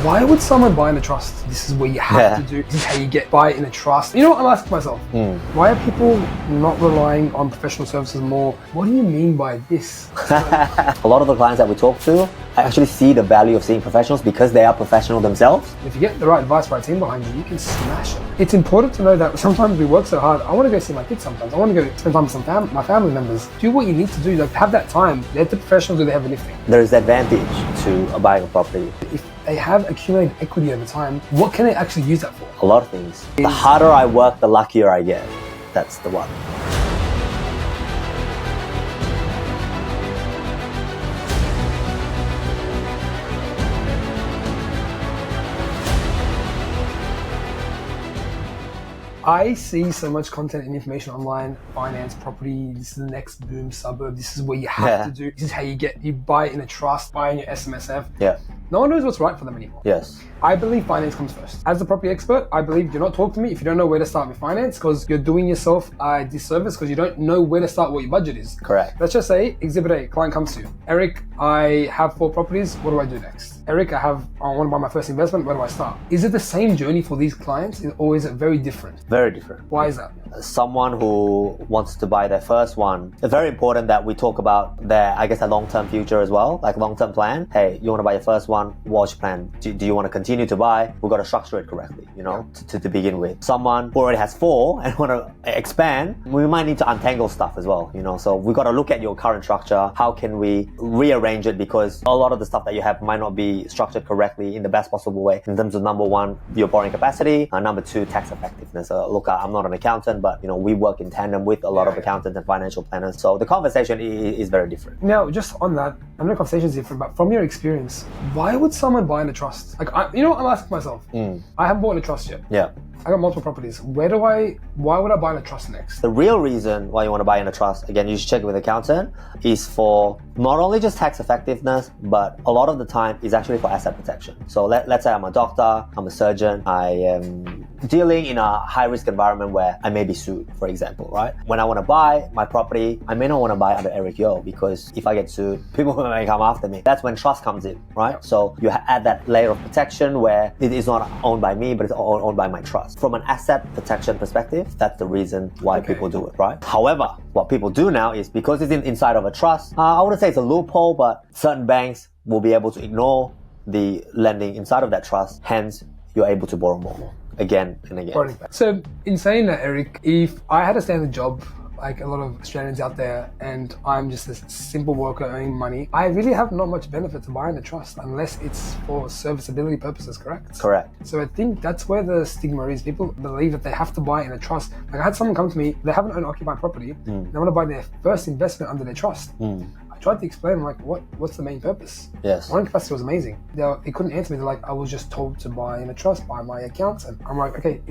Why would someone buy in a trust? This is what you have to do. This is how you buy in a trust. You know what I'm asking myself? Why are people not relying on professional services more? What do you mean by this? A lot of the clients that we talk to actually see the value of seeing professionals because they are professional themselves. If you get the right advice, right team behind you, you can smash it. It's important to know that sometimes we work so hard. I want to go see my kids sometimes. I want to go spend time with my family members. Do what you need to do. Like, have that time. Let the professionals do the heavy lifting. There is advantage to buying a property. If they have accumulated equity over time, what can they actually use that for? A lot of things. The harder I work, the luckier I get. That's the one. I see so much content and information online, finance, property, this is the next boom suburb, this is what you have to do, this is how you buy in a trust, buy in your SMSF. Yeah. No one knows what's right for them anymore. Yes. I believe finance comes first. As a property expert, I believe do not talk to me if you don't know where to start with finance, because you're doing yourself a disservice because you don't know where to start, what your budget is. Correct. Let's just say, Exhibit A, client comes to you. Eric, I have 4 properties, what do I do next? Eric, I want to buy my first investment, where do I start? Is it the same journey for these clients, or is it very different? Very different. Why is that? Someone who wants to buy their first one, it's very important that we talk about their long-term future as well, like long-term plan. Hey, you want to buy your first one, what's your plan? Do you want to continue to buy? We've got to structure it correctly, to begin with. Someone who already has 4 and want to expand, we might need to untangle stuff as well, so we've got to look at your current structure. How can we rearrange it? Because a lot of the stuff that you have might not be structured correctly in the best possible way in terms of number 1, your borrowing capacity, number 2, tax effectiveness. Look, I'm not an accountant, but we work in tandem with a lot of accountants and financial planners. So the conversation is very different. Now, just on that, I know the conversation is different, but from your experience, why would someone buy in a trust? Like, you know what I'm asking myself? I haven't bought in a trust yet. Yeah. I got multiple properties. Why would I buy in a trust next? The real reason why you want to buy in a trust, again, you should check it with an accountant, is for not only just tax effectiveness, but a lot of the time is actually for asset protection. So let's say I'm a doctor, I'm a surgeon, I am dealing in a high-risk environment where I may be sued, for example, right? When I want to buy my property, I may not want to buy under Eric Yeo, because if I get sued, people may come after me. That's when trust comes in, right? So you add that layer of protection where it is not owned by me, but it's owned by my trust. From an asset protection perspective, that's the reason why people do it, right? However, what people do now is, because it's inside of a trust, I wouldn't say it's a loophole, but certain banks will be able to ignore the lending inside of that trust. Hence, you're able to borrow more again and again. So in saying that, Eric, if I had a standard job, like a lot of Australians out there, and I'm just a simple worker earning money, I really have not much benefit to buying a trust unless it's for serviceability purposes, correct? Correct. So I think that's where the stigma is. People believe that they have to buy in a trust. Like, I had someone come to me, they haven't owned occupied property, they want to buy their first investment under their trust. I tried to explain, like, what's the main purpose? Yes. Borrowing capacity was amazing. They couldn't answer me. They're like, I was just told to buy in a trust by my accountant. I'm like, okay,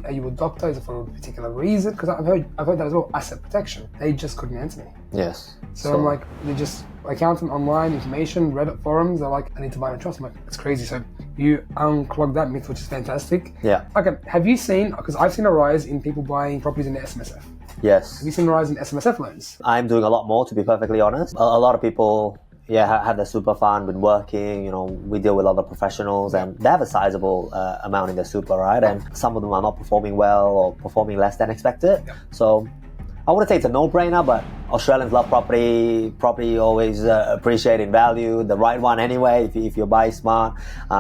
are you a doctor? Is it for a particular reason? Because I've heard that as well. Asset protection. They just couldn't answer me. Yes. So I'm like, they just accountant online information, Reddit forums. They're like, I need to buy a trust. I'm like, it's crazy. So you unclog that myth, which is fantastic. Yeah. Okay. Have you seen? Because I've seen a rise in people buying properties in the SMSF. Yes. Have you seen a rise in SMSF loans? I'm doing a lot more, to be perfectly honest. A lot of people, have their super fund, been working, we deal with other professionals, and they have a sizable amount in their super, right? And some of them are not performing well or performing less than expected. Yeah. So I wouldn't say it's a no-brainer, but Australians love property. Property always appreciate in value, the right one anyway, if you buy smart,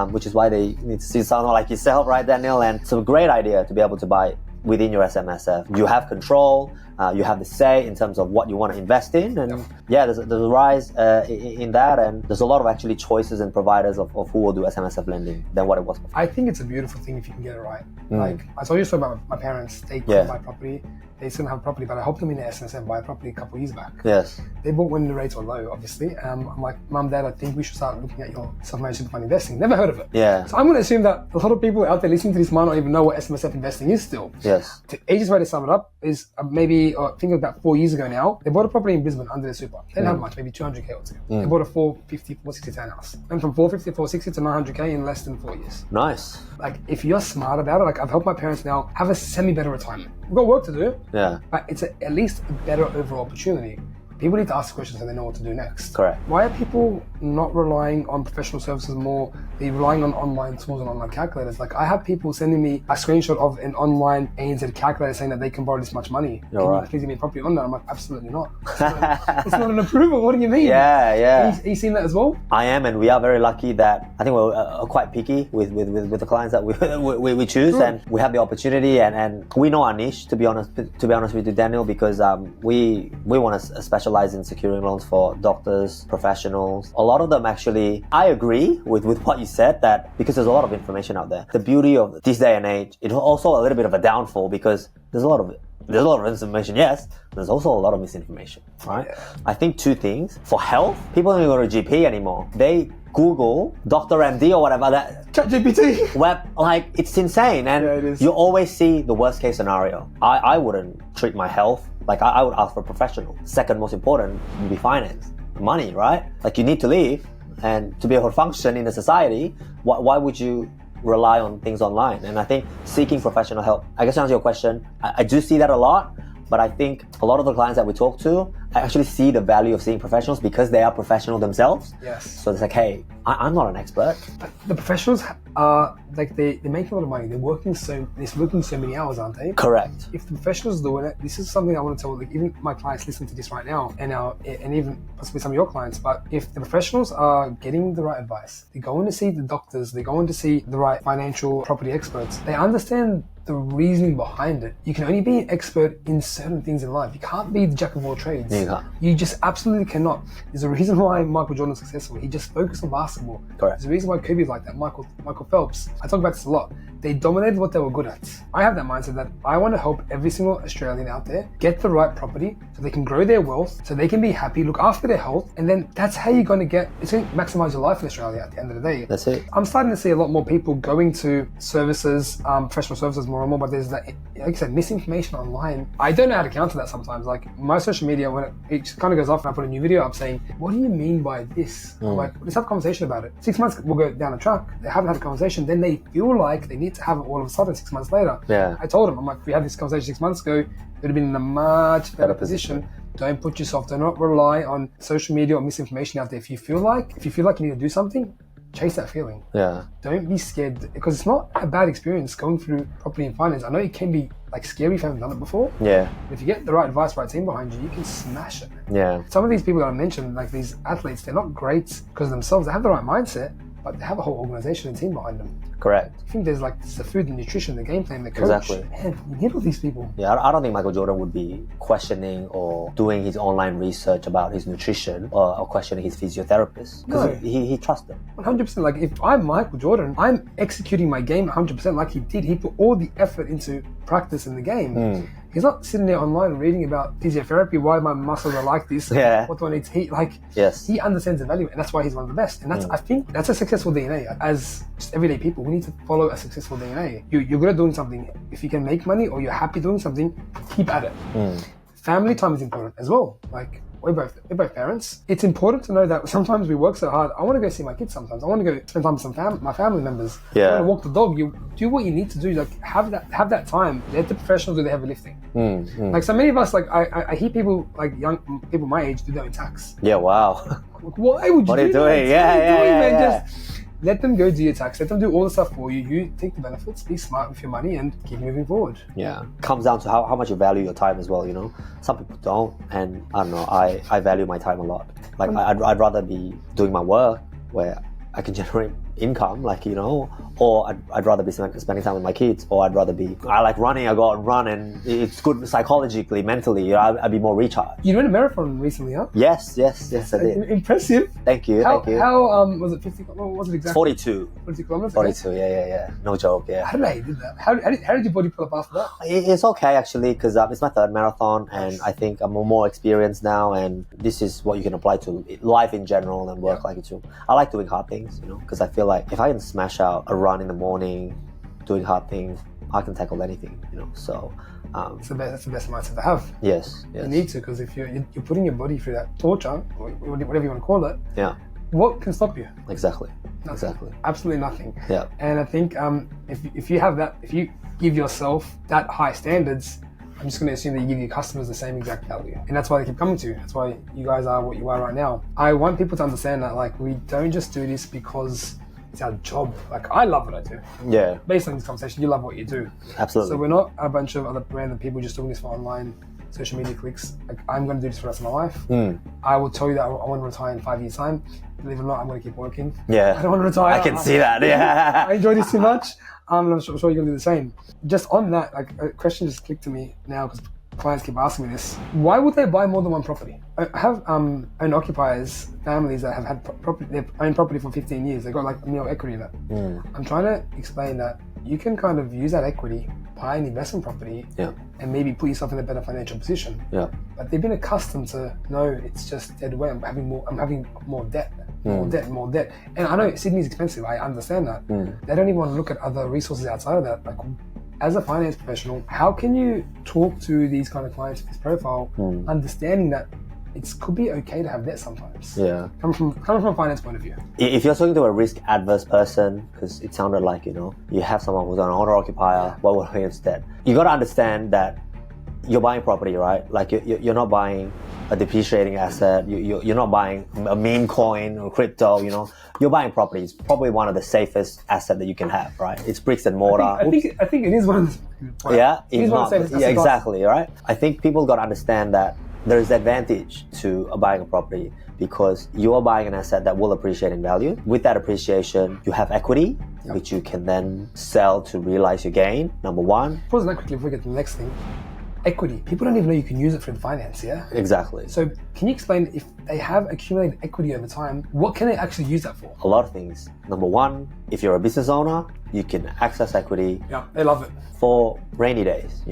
which is why they need to see someone like yourself, right, Daniel? And it's a great idea to be able to buy within your SMSF. You have control, you have the say in terms of what you want to invest in, and there's a rise in that, and there's a lot of actually choices and providers of who will do SMSF lending than what it was before. I think it's a beautiful thing if you can get it right. Like, I told you so about my parents, they couldn't buy property. They still have property, but I helped them in the SMSF buy a property a couple of years back. Yes. They bought when the rates were low, obviously. I'm like, Mum, Dad, I think we should start looking at your self-managed super fund investing. Never heard of it. Yeah. So I'm going to assume that a lot of people out there listening to this might not even know what SMSF investing is still. Yes. The easiest way to sum it up is maybe, I think about 4 years ago now, they bought a property in Brisbane under their super. They didn't have much, maybe 200K or two. They bought a 450, 460 townhouse. Went from 450, 460 to 900K in less than 4 years. Nice. Like, if you're smart about it, like, I've helped my parents now have a semi-better retirement. We've got work to do. Yeah. But it's at least a better overall opportunity. people need to ask questions so they know what to do next. Correct. Why are people not relying on professional services more? They're relying on online tools and online calculators. Like, I have people sending me a screenshot of an online ANZ calculator saying that they can borrow this much money. Can you please give me a property on that? I'm like, absolutely not. It's not an approval. What do you mean? Yeah. Are you seen that as well? I am, and we are very lucky that I think we're quite picky with the clients that we choose, and we have the opportunity, and we know our niche. To be honest with you, Daniel, because we want to specialize in securing loans for doctors, professionals. A lot of them actually, I agree with what you said, that because there's a lot of information out there. The beauty of this day and age, it's also a little bit of a downfall because there's a lot of information, yes. There's also a lot of misinformation, right? Yeah. I think two things. For health, people don't go to GP anymore. They Google Dr. MD or whatever, that ChatGPT web, like, it's insane. And it is. You always see the worst case scenario. I wouldn't treat my health, like I would ask for a professional. Second most important would be finance, money, right? Like, you need to live, and to be able to function in the society, why would you rely on things online? And I think seeking professional help, I guess to answer your question, I do see that a lot, but I think a lot of the clients that we talk to, I actually see the value of seeing professionals because they are professional themselves. Yes. So it's like, hey, I'm not an expert. But the professionals are like, they make a lot of money. They're working so many hours, aren't they? Correct. If the professionals doing it, this is something I want to tell, like, even my clients listening to this right now, and even possibly some of your clients. But if the professionals are getting the right advice, they're going to see the doctors, they're going to see the right financial property experts, they understand the reasoning behind it. You can only be an expert in certain things in life. You can't be the jack of all trades. You just absolutely cannot. There's a reason why Michael Jordan's successful. He just focused on basketball. Correct. There's a reason why Kobe's like that. Michael Phelps. I talk about this a lot. They dominated what they were good at. I have that mindset that I want to help every single Australian out there get the right property so they can grow their wealth, so they can be happy, look after their health, and then that's how you're going to maximize your life in Australia at the end of the day. That's it. I'm starting to see a lot more people going to services, professional services more and more, but there's that, like I said, misinformation online. I don't know how to counter that sometimes. Like, my social media, when it kind of goes off and I put a new video up saying, what do you mean by this? I'm like, let's have a conversation about it. 6 months will go down the track. They haven't had a conversation. Then they feel like they need to have it all of a sudden 6 months later. Yeah. I told them, I'm like, if we had this conversation 6 months ago, we'd have been in a much better position. Don't put yourself, do not rely on social media or misinformation out there. If you feel like you need to do something, chase that feeling. Yeah. Don't be scared, because it's not a bad experience going through property and finance. I know it can be like scary if you haven't done it before. Yeah. But if you get the right advice, right team behind you, you can smash it. Yeah. Some of these people that I mentioned, like these athletes, they're not great because of themselves. They have the right mindset, but they have a whole organization and team behind them. Correct. I think there's like the food and nutrition, the game plan, the coach. Exactly. Man, you need all these people. Yeah, I don't think Michael Jordan would be questioning or doing his online research about his nutrition or questioning his physiotherapist, because he trusts them. 100%. Like, if I'm Michael Jordan, I'm executing my game 100% like he did. He put all the effort into practice in the game. He's not sitting there online reading about physiotherapy, why my muscles are like this, what do I need to eat. Like, he understands the value, and that's why he's one of the best. And that's, I think, that's a successful DNA. As just everyday people, we need to follow a successful DNA. You're good at doing something. If you can make money or you're happy doing something, keep at it. Family time is important as well. Like, we're both parents. It's important to know that sometimes we work so hard. I want to go see my kids sometimes. I want to go spend time with my family members. I want to walk the dog. You do what you need to do. Like, have that time. Let the professionals do the heavy lifting. Like, so many of us, like, I hear people, like young people my age, do their own tax. Yeah, wow. Like, why would you what are you doing? Yeah. Just let them go do your tax. Let them do all the stuff for you. You take the benefits, be smart with your money, and keep moving forward. Yeah. Comes down to how much you value your time as well, you know? Some people don't, and I don't know, I value my time a lot. Like, I'd rather be doing my work where I can generate income, like, you know, or I'd rather be spending time with my kids, or I like running. I go out and run, and it's good psychologically, mentally. You know, I'd be more recharged. You ran a marathon recently, huh? Yes, I did. Impressive. Thank you. How was it 50? What was it exactly? 42. 42 kilometers. 42. Yeah. No joke. Yeah. How did that? How did your body pull up after that? It's okay, actually, because it's my third marathon, and I think I'm more experienced now, and this is what you can apply to life in general and work like it too. I like doing hard things, you know, because I feel like if I can smash out a run in the morning, doing hard things, I can tackle anything, you know. So that's the best mindset to have. Yes. You need to, because if you're putting your body through that torture, or whatever you want to call it, what can stop you? Exactly. Nothing. Exactly. Absolutely nothing. Yeah. And I think if you have that, if you give yourself that high standards, I'm just going to assume that you give your customers the same exact value. And that's why they keep coming to you. That's why you guys are what you are right now. I want people to understand that like we don't just do this because it's our job. Like I love what I do. Yeah. Based on this conversation, you love what you do. Absolutely. So we're not a bunch of other random people just doing this for online social media clicks. Like I'm going to do this for the rest of my life. I will tell you that I want to retire in 5 years' time. Believe it or not, I'm going to keep working. Yeah. I don't want to retire. I can see that. Yeah. I enjoy this too much. I'm sure you're going to do the same. Just on that, like a question just clicked to me now because clients keep asking me this. Why would they buy more than one property? I have own occupiers, families that have had their own property for 15 years. They've got like equity in it. I'm trying to explain that you can kind of use that equity, buy an investment property, and maybe put yourself in a better financial position. But they've been accustomed to, no, it's just dead weight. I'm having more debt. More debt. And I know Sydney's expensive. I understand that. They don't even want to look at other resources outside of that. Like, as a finance professional, how can you talk to these kind of clients with this profile, understanding that it could be okay to have debt sometimes? Coming from a finance point of view. If you're talking to a risk adverse person, because it sounded like, you have someone who's an owner occupier, what would he instead? You got to understand that you're buying property, right? Like you're not buying a depreciating asset. You're not buying a meme coin or crypto. You're buying property. It's probably one of the safest asset that you can have, right? It's bricks and mortar. I think it is one of the. Yeah, it is one of the safest assets. Exactly, right? I think people got to understand that there is advantage to buying a property because you are buying an asset that will appreciate in value. With that appreciation, you have equity, which you can then sell to realize your gain. Number one. Pause that quickly before we get to the next thing. Equity. People don't even know you can use it for finance, yeah? Exactly. So can you explain, if they have accumulated equity over time, what can they actually use that for? A lot of things. Number one, if you're a business owner, you can access equity. Yeah, they love it. For rainy days,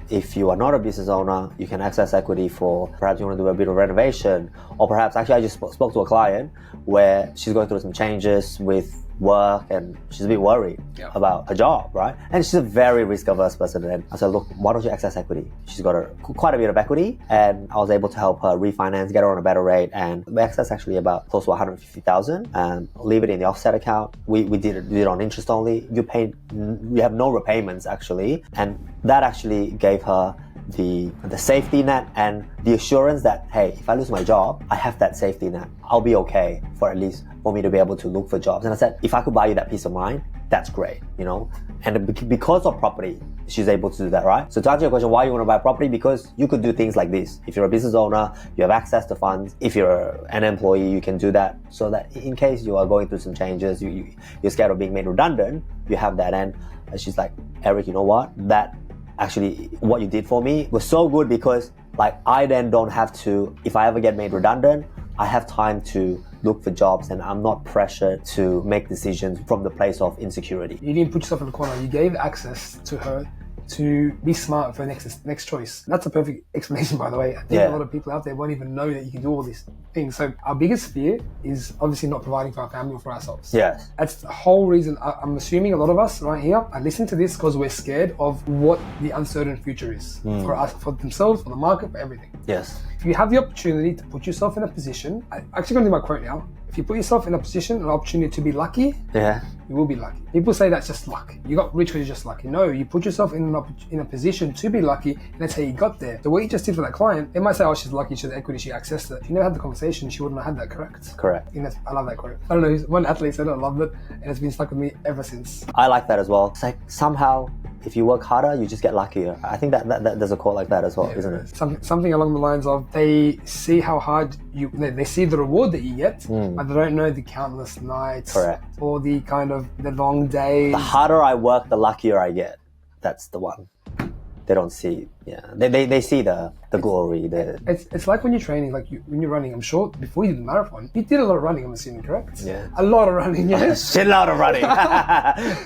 If you are not a business owner, you can access equity for perhaps you want to do a bit of renovation, or perhaps actually I just spoke to a client where she's going through some changes with work and she's a bit worried about her job, right? And she's a very risk averse person. And I said, look, why don't you access equity? She's got quite a bit of equity, and I was able to help her refinance, get her on a better rate, and we access actually about close to 150,000 and leave it in the offset account. We did it on interest only. You have no repayments actually, and that actually gave her the safety net and the assurance that, hey, if I lose my job, I have that safety net. I'll be okay for me to be able to look for jobs. And I said, if I could buy you that peace of mind, that's great, And because of property, she's able to do that, right? So to answer your question, why you want to buy property? Because you could do things like this. If you're a business owner, you have access to funds. If you're an employee, you can do that so that in case you are going through some changes, you're scared of being made redundant, you have that. And she's like, Eric, you know what? That actually, what you did for me was so good because I then don't have to, if I ever get made redundant, I have time to look for jobs and I'm not pressured to make decisions from the place of insecurity. You didn't put yourself in the corner. You gave access to her to be smart for next choice. That's a perfect explanation, by the way. I think a lot of people out there won't even know that you can do all these things. So our biggest fear is obviously not providing for our family or for ourselves. Yes. That's the whole reason. I'm assuming a lot of us right here are listening to this because we're scared of what the uncertain future is for us, for themselves, for the market, for everything. Yes. If you have the opportunity to put yourself in a position, I'm actually going to do my quote now. If you put yourself in a position, an opportunity to be lucky, you will be lucky. People say that's just luck. You got rich because you're just lucky. No, you put yourself in a position to be lucky, and that's how you got there. So what you just did for that client, they might say, oh, she's lucky, she has equity, she accessed it. If you never had the conversation, she wouldn't have had that, correct? Correct. I love that quote. I don't know, one athlete said it, I loved it, and it's been stuck with me ever since. I like that as well. It's like somehow, if you work harder, you just get luckier. I think that there's a quote like that as well, isn't it? Something along the lines of, they see how hard they see the reward that you get, but they don't know the countless nights. Correct. Or the kind of the long days. The harder I work, the luckier I get. That's the one. They don't see, they see the glory. It's like when you're training, when you're running. I'm sure before you did the marathon, you did a lot of running. I'm assuming, correct? Yeah. A lot of running. Yeah. A shit load of running.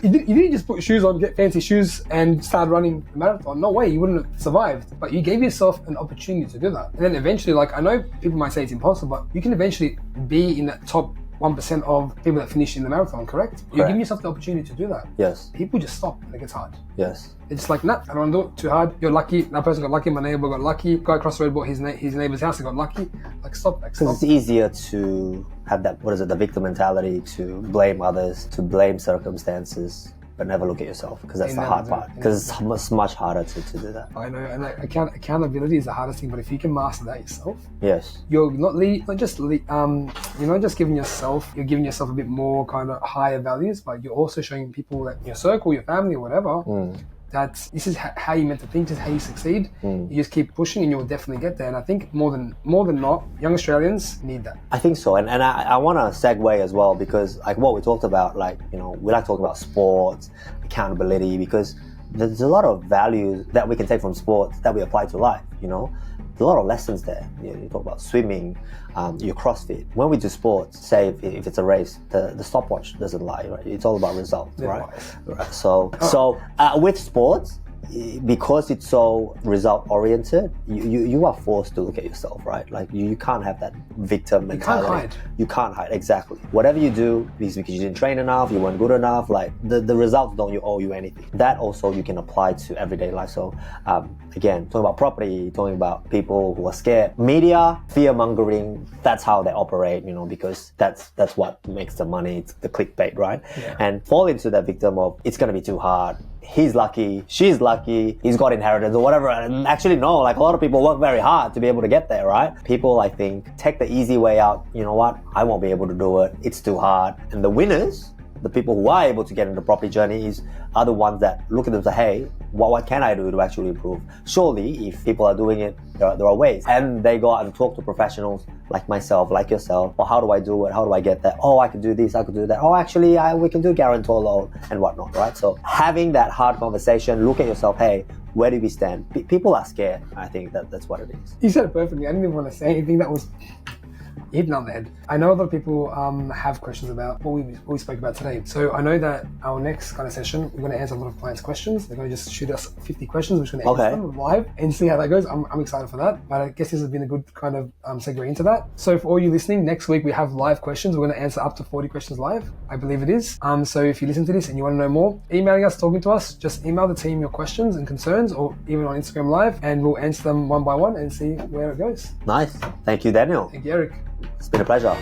You didn't just put shoes on, get fancy shoes, and start running the marathon. No way, you wouldn't have survived. But you gave yourself an opportunity to do that, and then eventually, I know people might say it's impossible, but you can eventually be in that top 1% of people that finish in the marathon, correct? You're giving yourself the opportunity to do that. Yes. People just stop when it gets hard. Yes. It's just like, nah, I don't want to do it too hard. You're lucky. That person got lucky. My neighbor got lucky. Guy across the road bought his neighbor's house and got lucky. Stop. Because it's easier to have that, the victim mentality, to blame others, to blame circumstances. but never look at yourself, because that's You the never hard do. part. You Because never it's much harder to do that. I know, and like, accountability is the hardest thing. But if you can master that yourself, Yes. you're not just giving yourself. You're giving yourself a bit more kind of higher values, but you're also showing people that in your circle, your family, or whatever, that this is how you meant to think. This is how you succeed. You just keep pushing, and you'll definitely get there. And I think more than not, young Australians need that. I think so, and I want to segue as well, because like what we talked about, like, you know, we like talking about sports, accountability, because there's a lot of values that we can take from sports that we apply to life, you know. There's a lot of lessons there. You talk about swimming, your CrossFit. When we do sports, say if it's a race, the stopwatch doesn't lie, right? It's all about results, right? So with sports, because it's so result oriented, you are forced to look at yourself, right? Like you can't have that victim mentality. You can't hide, exactly. Whatever you do is because you didn't train enough, you weren't good enough, like the results don't owe you anything. That also you can apply to everyday life. So again, talking about property, talking about people who are scared, media, fear mongering, that's how they operate, you know, because that's what makes the money, it's the clickbait, right? Yeah. And fall into that victim of it's gonna be too hard. He's lucky, she's lucky, he's got inheritance or whatever. And actually, no, like a lot of people work very hard to be able to get there, right? People, I think, take the easy way out. You know what? I won't be able to do it. It's too hard. And the winners, the people who are able to get into the property journey are the ones that look at them and say, hey, what can I do to actually improve? Surely, if people are doing it, there are ways. And they go out and talk to professionals like myself, like yourself. Well, how do I do it? How do I get there? Oh, I can do this, I can do that. Oh, actually, we can do guarantor loan and whatnot, right? So having that hard conversation, look at yourself, hey, where do we stand? People are scared. I think that's what it is. You said it perfectly. I didn't even want to say anything. That was hitting on the head. I know a lot of people have questions about what we spoke about today. So I know that our next kind of session, we're going to answer a lot of clients' questions. They're going to just shoot us 50 questions. We're just going to answer them live and see how that goes. I'm excited for that. But I guess this has been a good kind of segue into that. So for all you listening, next week we have live questions. We're going to answer up to 40 questions live. I believe it is. So if you listen to this and you want to know more, emailing us, talking to us, just email the team your questions and concerns, or even on Instagram Live, and we'll answer them one by one and see where it goes. Nice. Thank you, Daniel. Thank you, Eric. It's been a pleasure.